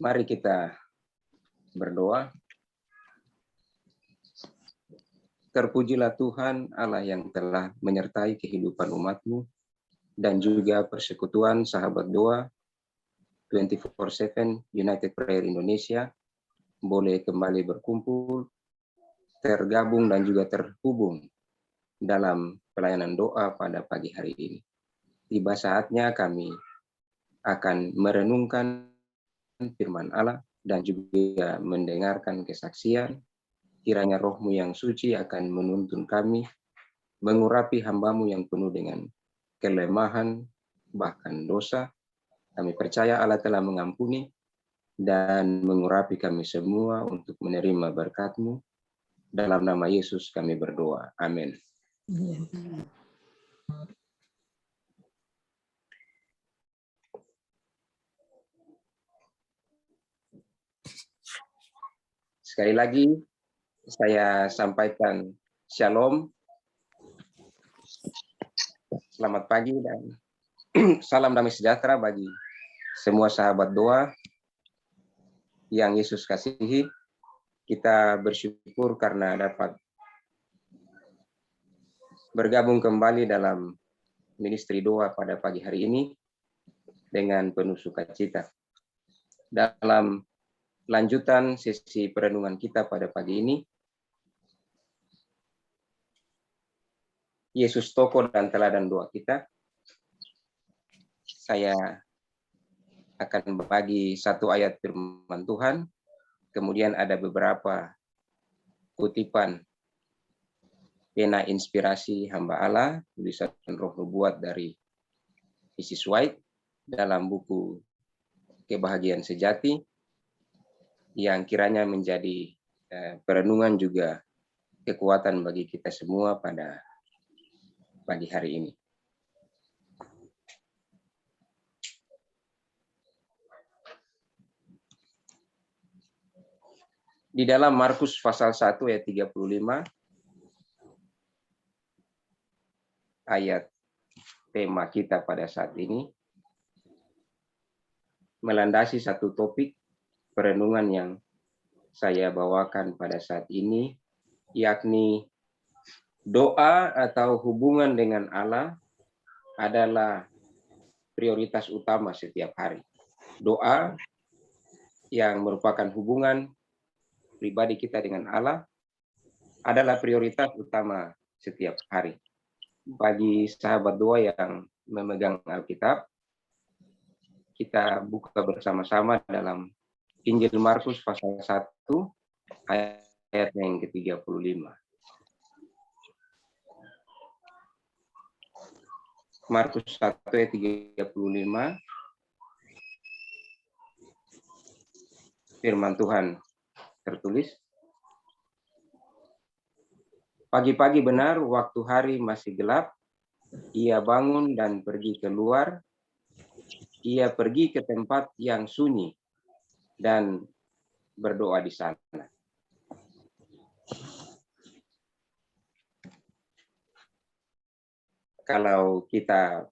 Mari kita berdoa. Terpujilah Tuhan Allah yang telah menyertai kehidupan umat-Mu dan juga persekutuan sahabat doa 24/7 United Prayer Indonesia boleh kembali berkumpul, tergabung dan juga terhubung dalam pelayanan doa pada pagi hari ini. Tiba saatnya kami akan merenungkan firman Allah dan juga mendengarkan kesaksian. Kiranya Roh-Mu yang suci akan menuntun kami, mengurapi hamba-Mu yang penuh dengan kelemahan, bahkan dosa. Kami percaya Allah telah mengampuni dan mengurapi kami semua untuk menerima berkat-Mu. Dalam nama Yesus kami berdoa. Amin. Sekali lagi, saya sampaikan shalom, selamat pagi, dan salam damai sejahtera bagi semua sahabat doa yang Yesus kasihi. Kita bersyukur karena dapat bergabung kembali dalam ministry doa pada pagi hari ini dengan penuh sukacita. Dalam lanjutan sesi perenungan kita pada pagi ini, Yesus tokoh dan teladan doa kita, saya akan berbagi satu ayat firman Tuhan, kemudian ada beberapa kutipan pena inspirasi hamba Allah, tulisan Roh Nubuat dari Isis White dalam buku Kebahagiaan Sejati, yang kiranya menjadi perenungan juga kekuatan bagi kita semua pada pagi hari ini. Di dalam Markus pasal 1 ayat 35, ayat tema kita pada saat ini, melandasi satu topik perenungan yang saya bawakan pada saat ini, yakni doa atau hubungan dengan Allah adalah prioritas utama setiap hari. Doa yang merupakan hubungan pribadi kita dengan Allah adalah prioritas utama setiap hari. Bagi sahabat doa yang memegang Alkitab, kita buka bersama-sama dalam Injil Markus pasal 1 ayat yang ke-35. Markus 1 ayat 35. Firman Tuhan tertulis, pagi-pagi benar waktu hari masih gelap, ia bangun dan pergi keluar. Ia pergi ke tempat yang sunyi dan berdoa di sana. Kalau kita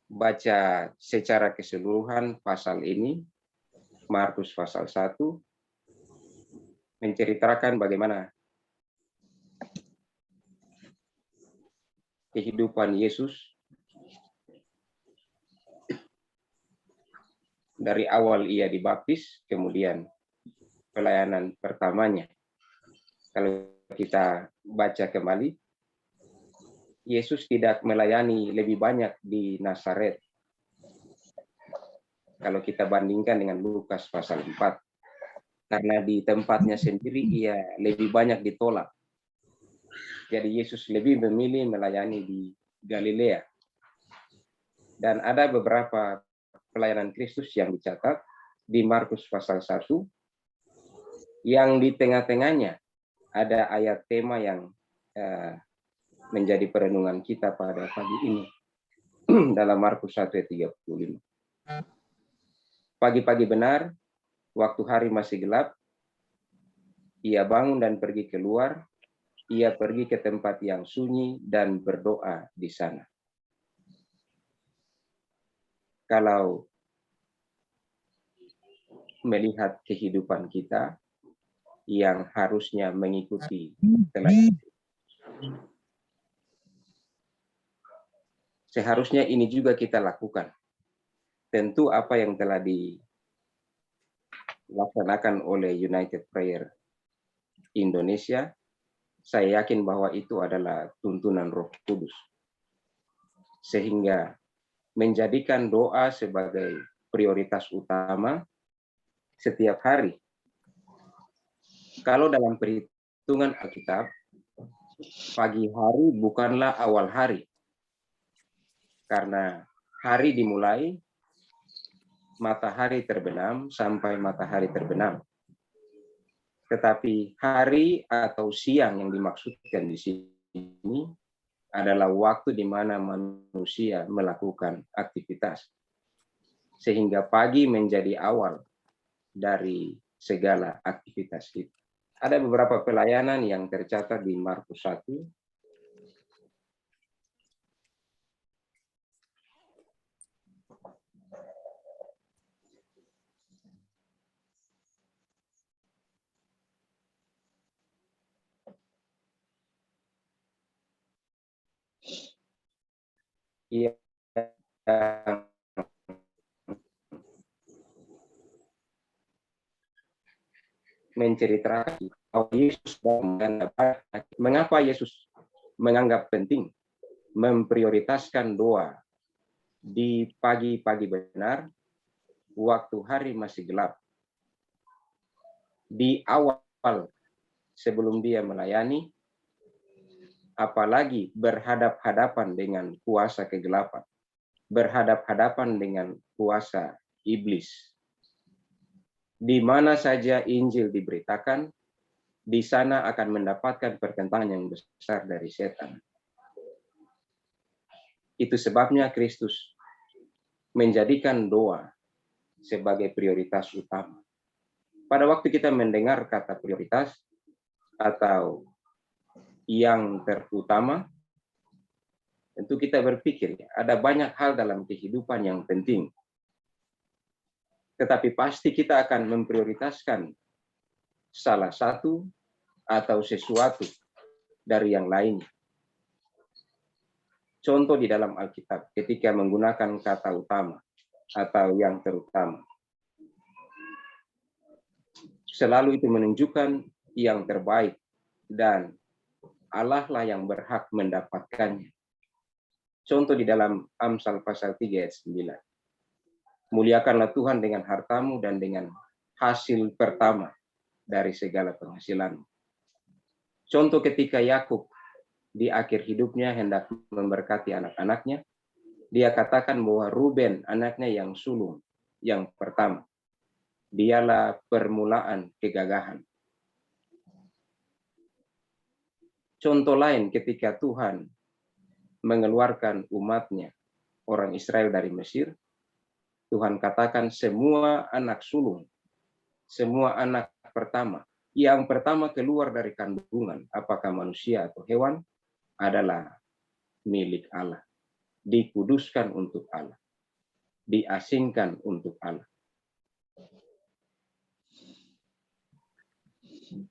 baca secara keseluruhan pasal ini, Markus pasal 1, menceritakan bagaimana kehidupan Yesus dari awal ia dibaptis, kemudian pelayanan pertamanya. Kalau kita baca kembali, Yesus tidak melayani lebih banyak di Nazaret. Kalau kita bandingkan dengan Lukas pasal 4. Karena di tempatnya sendiri ia lebih banyak ditolak. Jadi Yesus lebih memilih melayani di Galilea. Dan ada beberapa pelayanan Kristus yang dicatat di Markus pasal 1, yang di tengah-tengahnya ada ayat tema yang menjadi perenungan kita pada pagi ini dalam Markus 1 ayat 35. Pagi-pagi benar, waktu hari masih gelap, ia bangun dan pergi keluar, ia pergi ke tempat yang sunyi dan berdoa di sana. Kalau melihat kehidupan kita yang harusnya mengikuti teladan. Seharusnya ini juga kita lakukan. Tentu apa yang telah dilaksanakan oleh United Prayer Indonesia, saya yakin bahwa itu adalah tuntunan Roh Kudus. Sehingga menjadikan doa sebagai prioritas utama setiap hari. Kalau dalam perhitungan Alkitab, pagi hari bukanlah awal hari. Karena hari dimulai, matahari terbenam sampai matahari terbenam. Tetapi hari atau siang yang dimaksudkan di sini adalah waktu di mana manusia melakukan aktivitas. Sehingga pagi menjadi awal dari segala aktivitas kita. Ada beberapa pelayanan yang tercatat di Markus 1. Yang menceritakan bahwa Yesus mengapa Yesus menganggap penting memprioritaskan doa di pagi-pagi benar, waktu hari masih gelap. Di awal sebelum dia melayani, apalagi berhadap-hadapan dengan kuasa kegelapan, berhadap-hadapan dengan kuasa iblis. Di mana saja Injil diberitakan, di sana akan mendapatkan pertentangan yang besar dari setan. Itu sebabnya Kristus menjadikan doa sebagai prioritas utama. Pada waktu kita mendengar kata prioritas atau yang terutama, tentu kita berpikir ada banyak hal dalam kehidupan yang penting. Tetapi pasti kita akan memprioritaskan salah satu atau sesuatu dari yang lainnya. Contoh di dalam Alkitab ketika menggunakan kata utama atau yang terutama. Selalu itu menunjukkan yang terbaik dan Allah lah yang berhak mendapatkannya. Contoh di dalam Amsal pasal 3 ayat 9. Muliakanlah Tuhan dengan hartamu dan dengan hasil pertama dari segala penghasilan. Contoh ketika Yakub di akhir hidupnya hendak memberkati anak-anaknya, dia katakan bahwa Ruben anaknya yang sulung, yang pertama, dialah permulaan kegagahan. Contoh lain ketika Tuhan mengeluarkan umatnya, orang Israel dari Mesir, Tuhan katakan semua anak sulung, semua anak pertama, yang pertama keluar dari kandungan, apakah manusia atau hewan, adalah milik Allah. Dikuduskan untuk Allah. Diasingkan untuk Allah.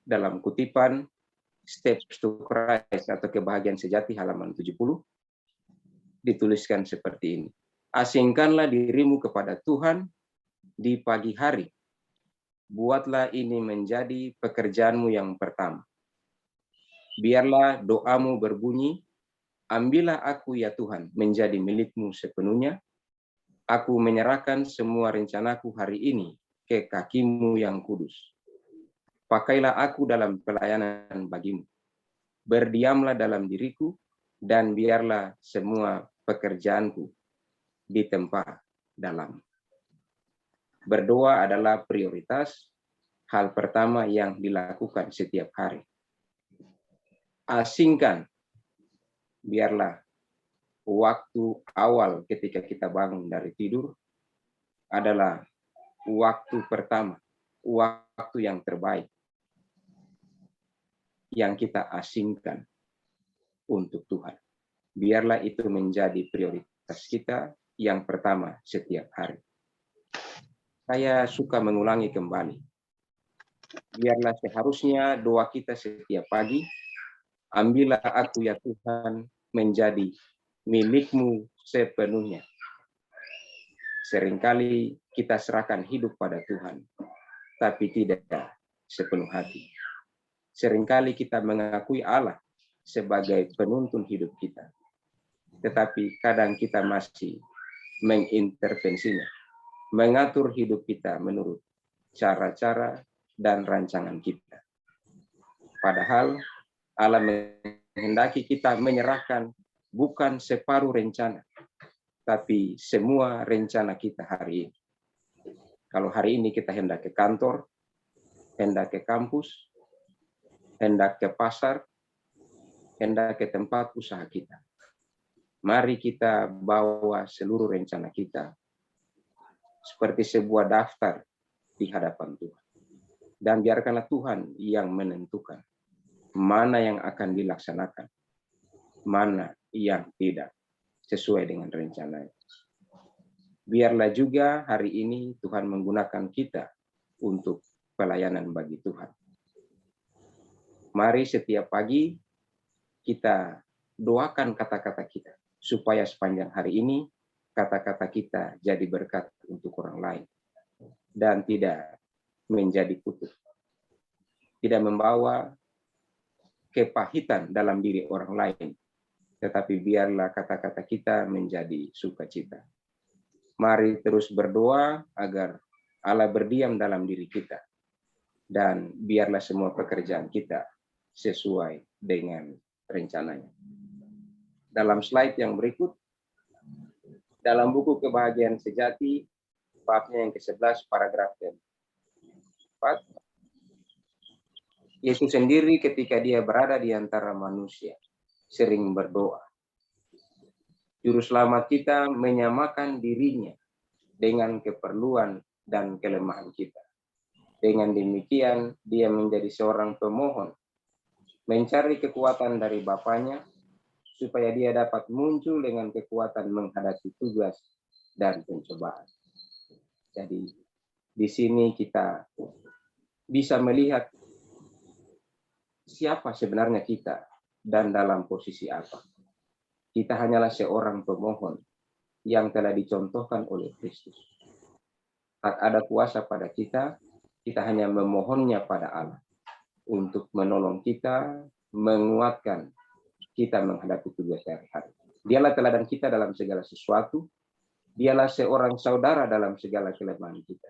Dalam kutipan Steps to Christ atau kebahagiaan sejati halaman 70, dituliskan seperti ini. Asingkanlah dirimu kepada Tuhan di pagi hari. Buatlah ini menjadi pekerjaanmu yang pertama. Biarlah doamu berbunyi, ambillah aku ya Tuhan menjadi milikmu sepenuhnya. Aku menyerahkan semua rencanaku hari ini ke kakimu yang kudus. Pakailah aku dalam pelayanan bagimu. Berdiamlah dalam diriku dan biarlah semua pekerjaanku di tempat dalam. Berdoa adalah prioritas, hal pertama yang dilakukan setiap hari. Asingkan, biarlah waktu awal ketika kita bangun dari tidur adalah waktu pertama, waktu yang terbaik yang kita asingkan untuk Tuhan. Biarlah itu menjadi prioritas kita yang pertama setiap hari. Saya suka mengulangi kembali. Biarlah seharusnya doa kita setiap pagi, ambillah aku ya Tuhan menjadi milik-Mu sepenuhnya. Seringkali kita serahkan hidup pada Tuhan, tapi tidak sepenuh hati. Seringkali kita mengakui Allah sebagai penuntun hidup kita, tetapi kadang kita masih mengintervensinya, mengatur hidup kita menurut cara-cara dan rancangan kita. Padahal Allah menghendaki kita menyerahkan bukan separuh rencana, tapi semua rencana kita hari ini. Kalau hari ini kita hendak ke kantor, hendak ke kampus, hendak ke pasar, hendak ke tempat usaha kita, mari kita bawa seluruh rencana kita seperti sebuah daftar di hadapan Tuhan. Dan biarkanlah Tuhan yang menentukan mana yang akan dilaksanakan, mana yang tidak sesuai dengan rencananya. Biarlah juga hari ini Tuhan menggunakan kita untuk pelayanan bagi Tuhan. Mari setiap pagi kita doakan kata-kata kita, supaya sepanjang hari ini kata-kata kita jadi berkat untuk orang lain dan tidak menjadi kutuk, tidak membawa kepahitan dalam diri orang lain, tetapi biarlah kata-kata kita menjadi sukacita. Mari terus berdoa agar Allah berdiam dalam diri kita, dan biarlah semua pekerjaan kita sesuai dengan rencananya. Dalam slide yang berikut, dalam buku Kebahagiaan Sejati, babnya yang ke-11, paragraf ke-4, Yesus sendiri ketika dia berada di antara manusia, sering berdoa. Juru selamat kita menyamakan dirinya dengan keperluan dan kelemahan kita. Dengan demikian, dia menjadi seorang pemohon, mencari kekuatan dari Bapaknya, supaya dia dapat muncul dengan kekuatan menghadapi tugas dan pencobaan. Jadi, di sini kita bisa melihat siapa sebenarnya kita dan dalam posisi apa. Kita hanyalah seorang pemohon yang telah dicontohkan oleh Kristus. Saat ada kuasa pada kita, kita hanya memohonnya pada Allah untuk menolong kita, menguatkan kita menghadapi tugas sehari-hari. Dialah teladan kita dalam segala sesuatu. Dialah seorang saudara dalam segala kelemahan kita.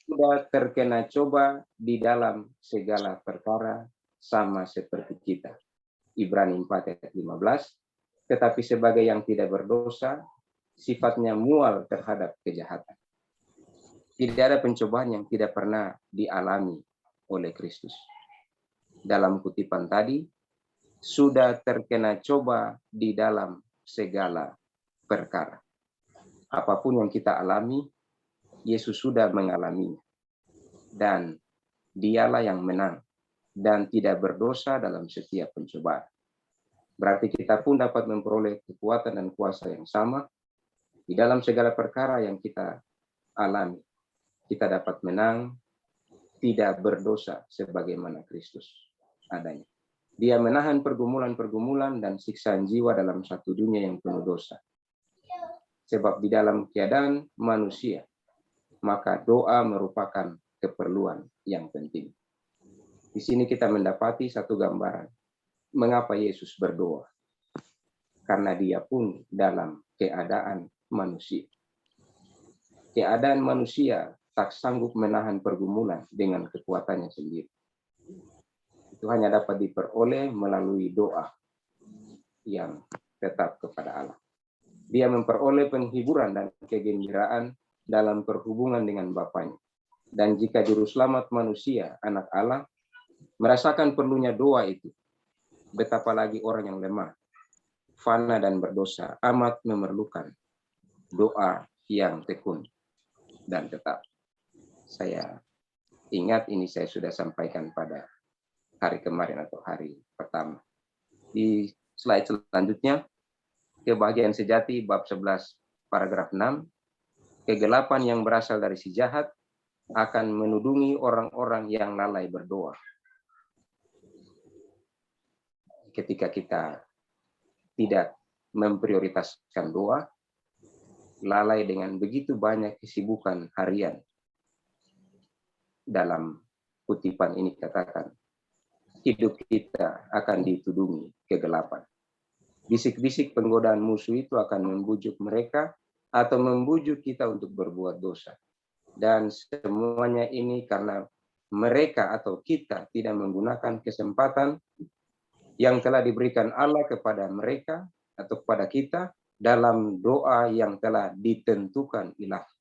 Sudah terkena coba di dalam segala perkara sama seperti kita. Ibrani 4 ayat 15. Tetapi sebagai yang tidak berdosa, sifatnya mual terhadap kejahatan. Tidak ada pencobaan yang tidak pernah dialami oleh Kristus. Dalam kutipan tadi, sudah terkena coba di dalam segala perkara. Apapun yang kita alami, Yesus sudah mengalaminya. Dan dialah yang menang dan tidak berdosa dalam setiap pencobaan. Berarti kita pun dapat memperoleh kekuatan dan kuasa yang sama di dalam segala perkara yang kita alami. Kita dapat menang, tidak berdosa sebagaimana Kristus adanya. Dia menahan pergumulan-pergumulan dan siksaan jiwa dalam satu dunia yang penuh dosa. Sebab di dalam keadaan manusia, maka doa merupakan keperluan yang penting. Di sini kita mendapati satu gambaran mengapa Yesus berdoa. Karena dia pun dalam keadaan manusia. Keadaan manusia tak sanggup menahan pergumulan dengan kekuatannya sendiri. Itu hanya dapat diperoleh melalui doa yang tetap kepada Allah. Dia memperoleh penghiburan dan kegembiraan dalam perhubungan dengan Bapaknya. Dan jika juru selamat manusia, anak Allah, merasakan perlunya doa itu, betapa lagi orang yang lemah, fana dan berdosa amat memerlukan doa yang tekun dan tetap. Saya ingat ini saya sudah sampaikan pada hari kemarin atau hari pertama. Di slide selanjutnya, Kebahagiaan Sejati bab 11 paragraf 6. Kegelapan yang berasal dari si jahat akan menudungi orang-orang yang lalai berdoa. Ketika kita tidak memprioritaskan doa, lalai dengan begitu banyak kesibukan harian. Dalam kutipan ini katakan, hidup kita akan ditudungi kegelapan. Bisik-bisik penggodaan musuh itu akan membujuk mereka atau membujuk kita untuk berbuat dosa. Dan semuanya ini karena mereka atau kita tidak menggunakan kesempatan yang telah diberikan Allah kepada mereka atau kepada kita dalam doa yang telah ditentukan ilahi.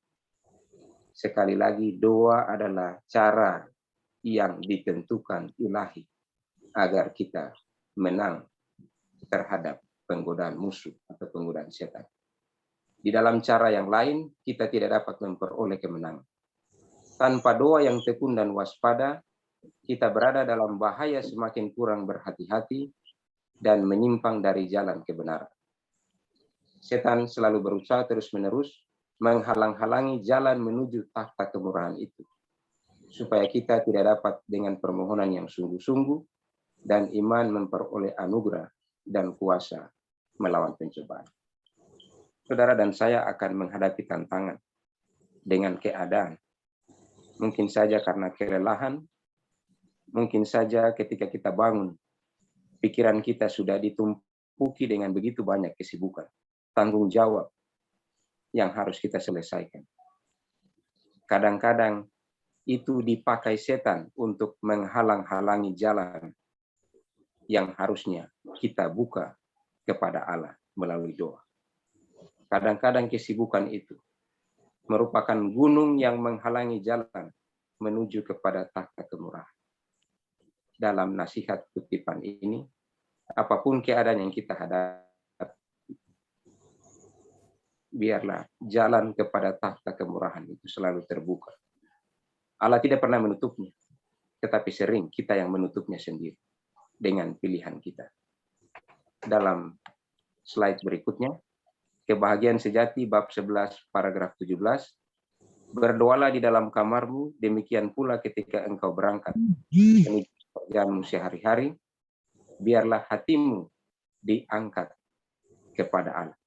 Sekali lagi, doa adalah cara yang ditentukan ilahi agar kita menang terhadap penggodaan musuh atau penggodaan setan. Di dalam cara yang lain, kita tidak dapat memperoleh kemenangan. Tanpa doa yang tekun dan waspada, kita berada dalam bahaya semakin kurang berhati-hati dan menyimpang dari jalan kebenaran. Setan selalu berusaha terus-menerus menghalang-halangi jalan menuju takhta kemurahan itu, supaya kita tidak dapat dengan permohonan yang sungguh-sungguh dan iman memperoleh anugerah dan kuasa melawan pencobaan. Saudara dan saya akan menghadapi tantangan dengan keadaan. Mungkin saja karena kelelahan, mungkin saja ketika kita bangun, pikiran kita sudah ditumpuki dengan begitu banyak kesibukan, tanggung jawab yang harus kita selesaikan. Kadang-kadang itu dipakai setan untuk menghalang-halangi jalan yang harusnya kita buka kepada Allah melalui doa. Kadang-kadang kesibukan itu merupakan gunung yang menghalangi jalan menuju kepada takhta kemurahan. Dalam nasihat kutipan ini, apapun keadaan yang kita hadapi, biarlah jalan kepada takhta kemurahan itu selalu terbuka. Allah tidak pernah menutupnya, tetapi sering kita yang menutupnya sendiri dengan pilihan kita. Dalam slide berikutnya, kebahagiaan sejati bab 11 paragraf 17. Berdoalah di dalam kamarmu, demikian pula ketika engkau berangkat menuju pekerjaanmu sehari-hari, biarlah hatimu diangkat kepada Allah.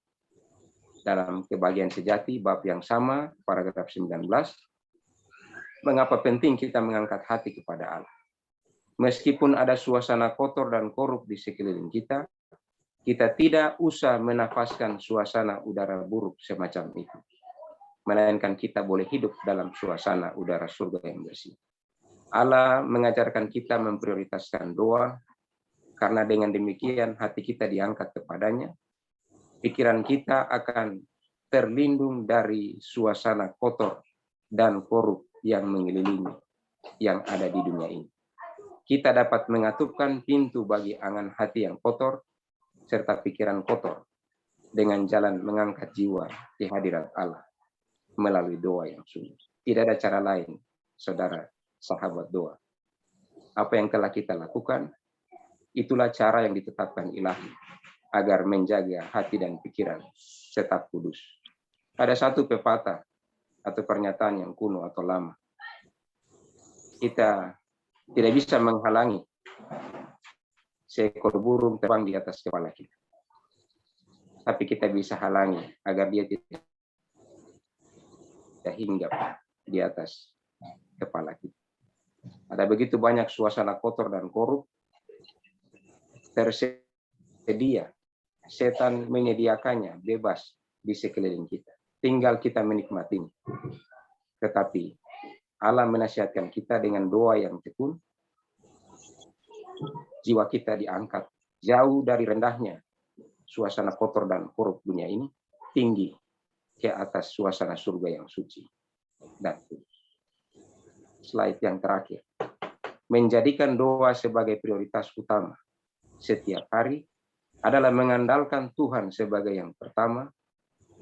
Dalam kebahagiaan sejati bab yang sama paragraf 19, mengapa penting kita mengangkat hati kepada Allah? Meskipun ada suasana kotor dan korup di sekeliling kita, kita tidak usah menafaskan suasana udara buruk semacam itu. Melainkan kita boleh hidup dalam suasana udara surga yang bersih. Allah mengajarkan kita memprioritaskan doa, karena dengan demikian hati kita diangkat kepadanya, pikiran kita akan terlindung dari suasana kotor dan korup yang mengelilingi, yang ada di dunia ini. Kita dapat mengatupkan pintu bagi angan hati yang kotor, serta pikiran kotor dengan jalan mengangkat jiwa di hadirat Allah melalui doa yang sungguh. Tidak ada cara lain, saudara, sahabat doa. Apa yang telah kita lakukan, itulah cara yang ditetapkan ilahi agar menjaga hati dan pikiran tetap kudus. Ada satu pepatah atau pernyataan yang kuno atau lama. Kita tidak bisa menghalangi seekor burung terbang di atas kepala kita. Tapi kita bisa halangi agar dia tidak hinggap di atas kepala kita. Ada begitu banyak suasana kotor dan korup tersedia. Setan menyediakannya bebas di sekeliling kita. Tinggal kita menikmatinya. Tetapi Allah menasihatkan kita dengan doa yang tekun, jiwa kita diangkat jauh dari rendahnya suasana kotor dan korup dunia ini, tinggi ke atas suasana surga yang suci dan kudus. Slide yang terakhir. Menjadikan doa sebagai prioritas utama setiap hari adalah mengandalkan Tuhan sebagai yang pertama,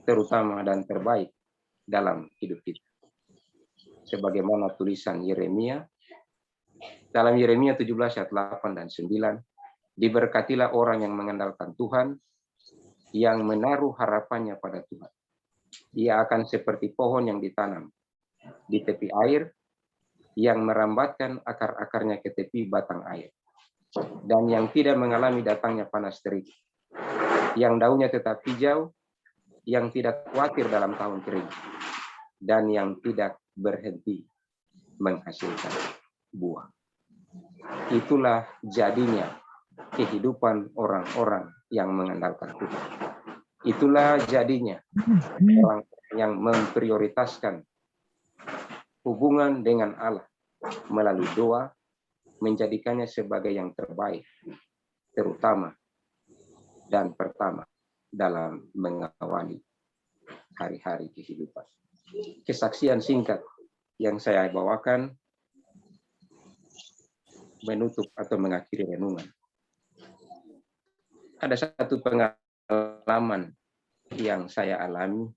terutama dan terbaik dalam hidup kita. Sebagaimana tulisan Yeremia, dalam Yeremia 17 ayat 8 dan 9, diberkatilah orang yang mengandalkan Tuhan, yang menaruh harapannya pada Tuhan. Ia akan seperti pohon yang ditanam di tepi air, yang merambatkan akar-akarnya ke tepi batang air, dan yang tidak mengalami datangnya panas terik, yang daunnya tetap hijau, yang tidak khawatir dalam tahun kering, dan yang tidak berhenti menghasilkan buah. Itulah jadinya kehidupan orang-orang yang mengandalkan Tuhan. Itulah jadinya orang yang memprioritaskan hubungan dengan Allah melalui doa, menjadikannya sebagai yang terbaik, terutama dan pertama dalam mengawali hari-hari kehidupan. Kesaksian singkat yang saya bawakan menutup atau mengakhiri renungan. Ada satu pengalaman yang saya alami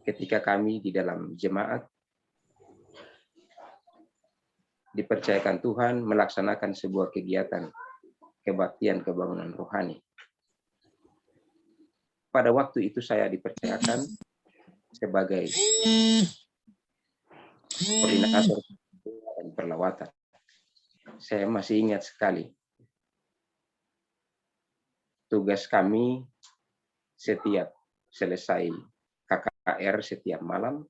ketika kami di dalam jemaat dipercayakan Tuhan melaksanakan sebuah kegiatan kebaktian kebangunan rohani. Pada waktu itu saya dipercayakan sebagai koordinator dan perlawatan. Saya masih ingat sekali tugas kami setiap selesai KKR setiap malam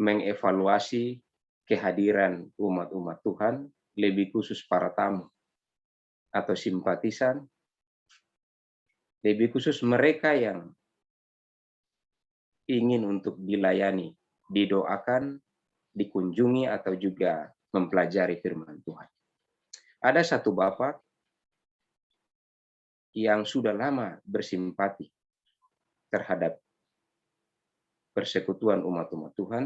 mengevaluasi kehadiran umat-umat Tuhan, lebih khusus para tamu atau simpatisan, lebih khusus mereka yang ingin untuk dilayani, didoakan, dikunjungi, atau juga mempelajari firman Tuhan. Ada satu bapak yang sudah lama bersimpati terhadap persekutuan umat-umat Tuhan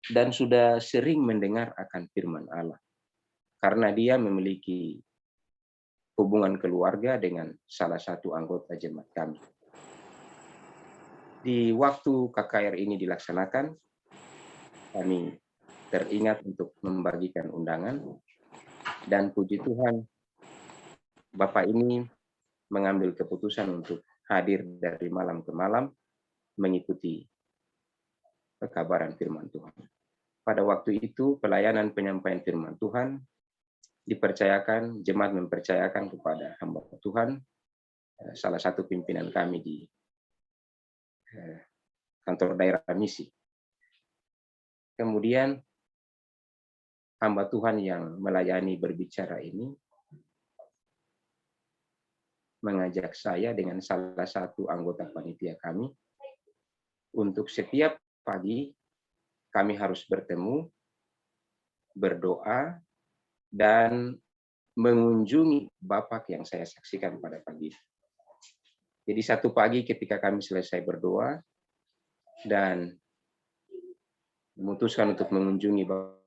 dan sudah sering mendengar akan firman Allah karena dia memiliki hubungan keluarga dengan salah satu anggota jemaat kami. Di waktu KKR ini dilaksanakan, kami teringat untuk membagikan undangan, dan puji Tuhan, Bapak ini mengambil keputusan untuk hadir dari malam ke malam mengikuti pekabaran firman Tuhan. Pada waktu itu pelayanan penyampaian firman Tuhan dipercayakan, jemaat mempercayakan kepada hamba Tuhan, salah satu pimpinan kami di kantor daerah misi. Kemudian hamba Tuhan yang melayani berbicara ini mengajak saya dengan salah satu anggota panitia kami untuk setiap pagi kami harus bertemu, berdoa, dan mengunjungi Bapak yang saya saksikan pada pagi. Jadi satu pagi ketika kami selesai berdoa dan memutuskan untuk mengunjungi Bapak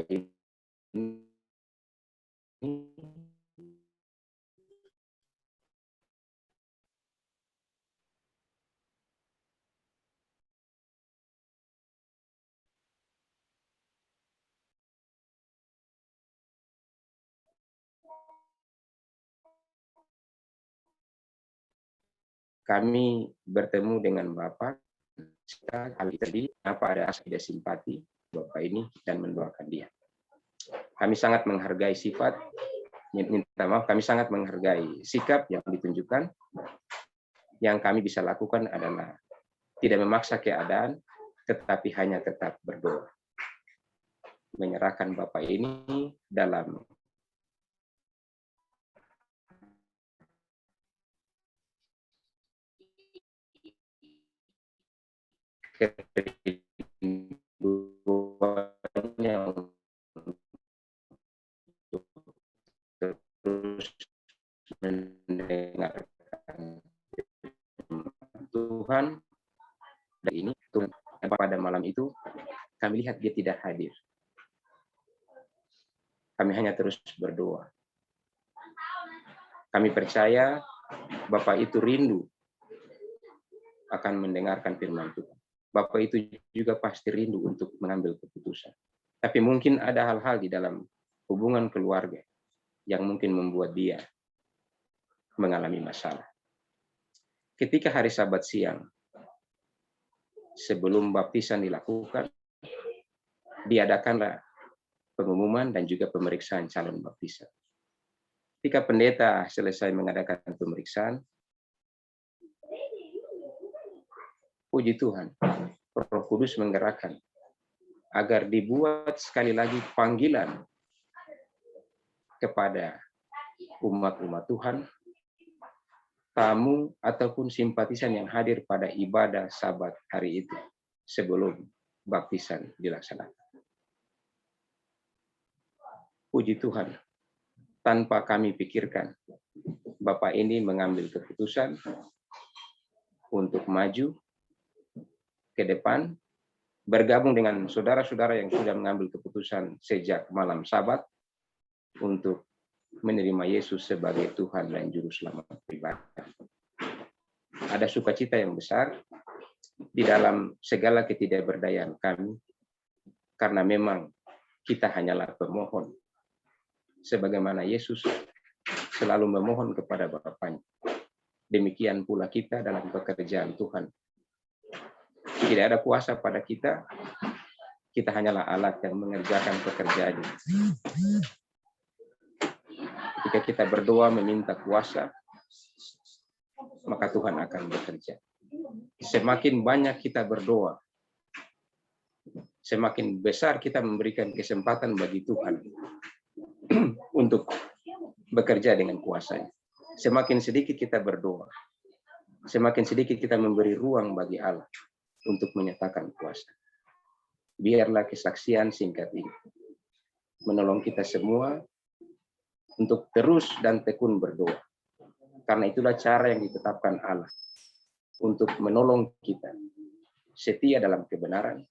ini, kami bertemu dengan Bapak, kali tadi apa ada ada simpati Bapak ini dan mendoakan dia. Kami sangat menghargai sifat, minta maaf, kami sangat menghargai sikap yang ditunjukkan. Yang kami bisa lakukan adalah tidak memaksa keadaan, tetapi hanya tetap berdoa. Menyerahkan Bapak ini dalam kerinduannya untuk terus mendengarkan Tuhan. Dan ini Tuhan, pada malam itu kami lihat dia tidak hadir. Kami hanya terus berdoa. Kami percaya Bapak itu rindu akan mendengarkan firman Tuhan. Bapak itu juga pasti rindu untuk mengambil keputusan. Tapi mungkin ada hal-hal di dalam hubungan keluarga yang mungkin membuat dia mengalami masalah. ketika hari Sabat siang, sebelum baptisan dilakukan, diadakanlah pengumuman dan juga pemeriksaan calon baptisan. Ketika pendeta selesai mengadakan pemeriksaan, puji Tuhan, Roh Kudus menggerakkan agar dibuat sekali lagi panggilan kepada umat-umat Tuhan, tamu ataupun simpatisan yang hadir pada ibadah Sabat hari itu sebelum baptisan dilaksanakan. Puji Tuhan, tanpa kami pikirkan, Bapak ini mengambil keputusan untuk maju ke depan, bergabung dengan saudara-saudara yang sudah mengambil keputusan sejak malam Sabat untuk menerima Yesus sebagai Tuhan dan Juru Selamat pribadi. Ada sukacita yang besar di dalam segala ketidakberdayaan kami, karena memang kita hanyalah pemohon, sebagaimana Yesus selalu memohon kepada Bapaknya. Demikian pula kita dalam pekerjaan Tuhan. Tidak ada kuasa pada kita, kita hanyalah alat yang mengerjakan pekerjaannya. Ketika kita berdoa meminta kuasa, maka Tuhan akan bekerja. Semakin banyak kita berdoa, semakin besar kita memberikan kesempatan bagi Tuhan untuk bekerja dengan kuasa-Nya. Semakin sedikit kita berdoa, semakin sedikit kita memberi ruang bagi Allah untuk menyatakan kuasa. Biarlah kesaksian singkat ini menolong kita semua untuk terus dan tekun berdoa. Karena itulah cara yang ditetapkan Allah untuk menolong kita setia dalam kebenaran,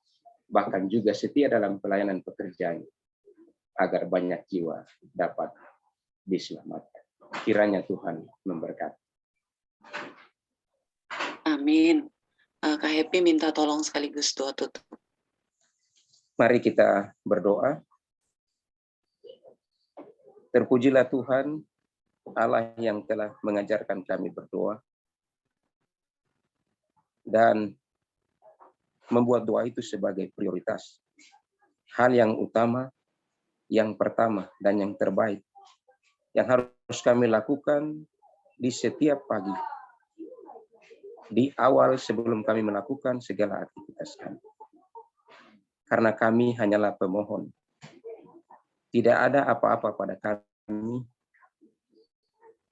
bahkan juga setia dalam pelayanan pekerjaan, agar banyak jiwa dapat diselamatkan. Kiranya Tuhan memberkati. Amin. Kak Happy minta tolong sekaligus doa tutup. Mari kita berdoa. Terpujilah Tuhan, Allah yang telah mengajarkan kami berdoa dan membuat doa itu sebagai prioritas. Hal yang utama, yang pertama, dan yang terbaik yang harus kami lakukan di setiap pagi, di awal sebelum kami melakukan segala aktivitas kami. Karena kami hanyalah pemohon. Tidak ada apa-apa pada kami.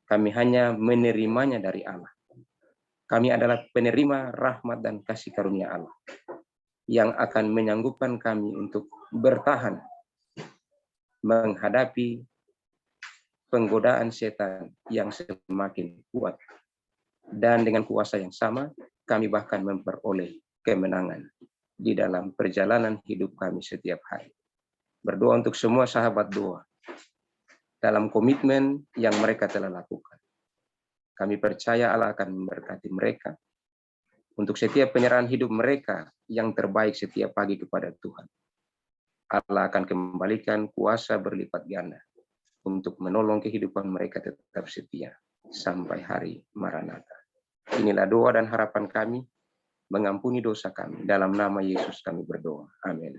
Kami hanya menerimanya dari Allah. Kami adalah penerima rahmat dan kasih karunia Allah yang akan menyanggupkan kami untuk bertahan menghadapi penggodaan setan yang semakin kuat. Dan dengan kuasa yang sama, kami bahkan memperoleh kemenangan di dalam perjalanan hidup kami setiap hari. Berdoa untuk semua sahabat doa dalam komitmen yang mereka telah lakukan. Kami percaya Allah akan memberkati mereka untuk setiap penyerahan hidup mereka yang terbaik setiap pagi kepada Tuhan. Allah akan kembalikan kuasa berlipat ganda untuk menolong kehidupan mereka tetap setia sampai hari Maranatha. Inilah doa dan harapan kami, mengampuni dosa kami. Dalam nama Yesus kami berdoa. Amin.